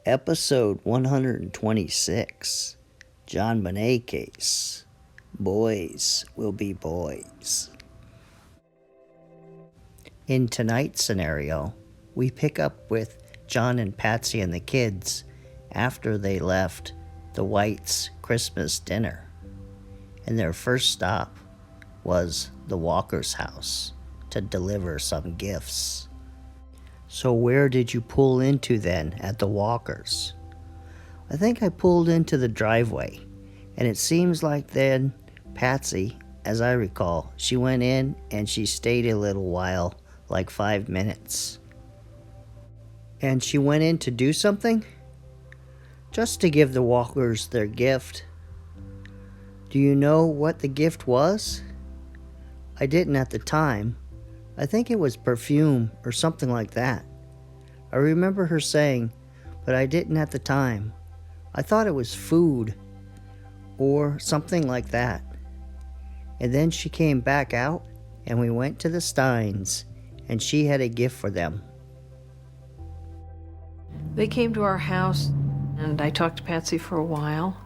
Episode 126, Jonbenet case. Boys will be boys. In tonight's scenario, we pick up with John and Patsy and the kids after they left the Whites' Christmas dinner. And their first stop was the Walker's house to deliver some gifts. So where did you pull into then at the Walkers? I think I pulled into the driveway, and it seems like then Patsy, as I recall, she went in and she stayed a little while, like 5 minutes. And she went in to do something? Just to give the Walkers their gift. Do you know what the gift was? I didn't at the time. I think it was perfume or something like that. I remember her saying, but I didn't at the time. I thought it was food or something like that. And then she came back out and we went to the Steins and she had a gift for them. They came to our house and I talked to Patsy for a while,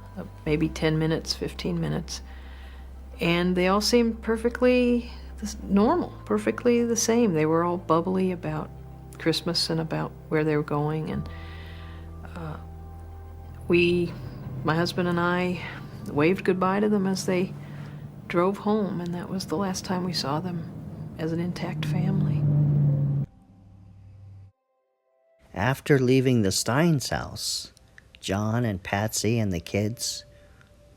maybe 10 minutes, 15 minutes. And they all seemed perfectly normal, perfectly the same. They were all bubbly about Christmas and about where they were going. And my husband and I, waved goodbye to them as they drove home, and that was the last time we saw them as an intact family. After leaving the Steins' house, John and Patsy and the kids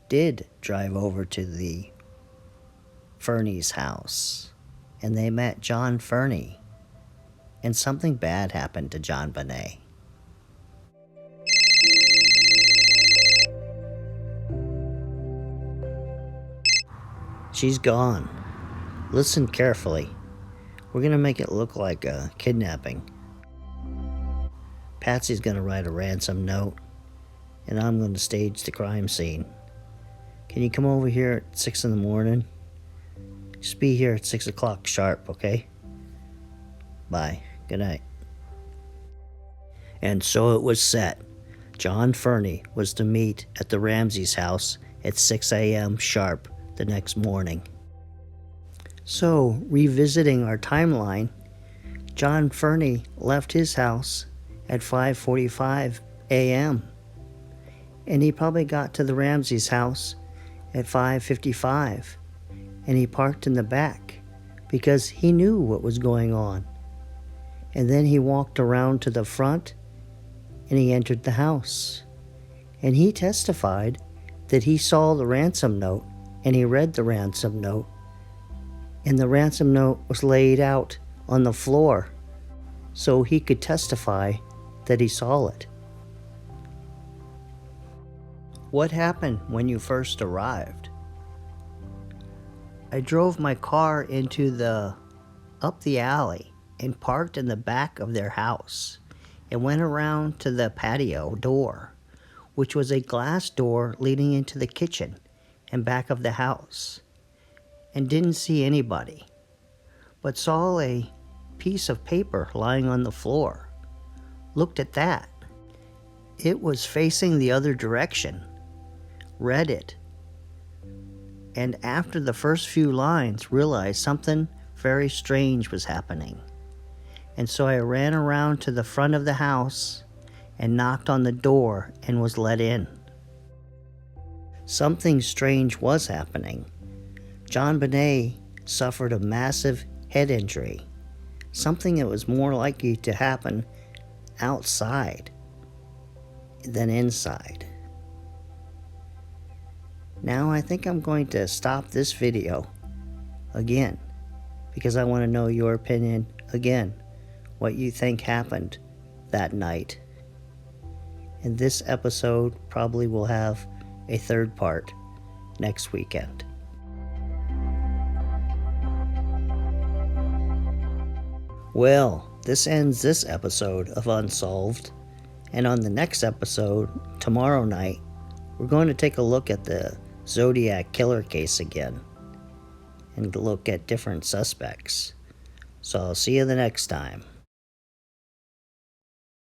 did drive over to the Fernie's house, and they met John Fernie, and something bad happened to Jonbenet. She's gone. Listen carefully. We're gonna make it look like a kidnapping. Patsy's gonna write a ransom note, and I'm gonna stage the crime scene. Can you come over here at 6 in the morning? Just be here at 6 o'clock sharp, okay? Bye. Good night. And so it was set. John Fernie was to meet at the Ramsey's house at 6 a.m. sharp the next morning. So, revisiting our timeline, John Fernie left his house at 5:45 a.m. and he probably got to the Ramsey's house at 5:55, and he parked in the back because he knew what was going on. And then he walked around to the front and he entered the house. And he testified that he saw the ransom note and he read the ransom note. And the ransom note was laid out on the floor so he could testify that he saw it. What happened when you first arrived? I drove my car up the alley and parked in the back of their house and went around to the patio door, which was a glass door leading into the kitchen and back of the house, and didn't see anybody, but saw a piece of paper lying on the floor. Looked at that. It was facing the other direction. Read it. And after the first few lines, realized something very strange was happening. And so I ran around to the front of the house and knocked on the door and was let in. Something strange was happening. Jonbenet suffered a massive head injury, something that was more likely to happen outside than inside. Now I think I'm going to stop this video again because I want to know your opinion again, what you think happened that night. And this episode probably will have a third part next weekend. Well, this ends this episode of Unsolved, and on the next episode, tomorrow night, we're going to take a look at the Zodiac Killer case again and look at different suspects. So I'll see you the next time.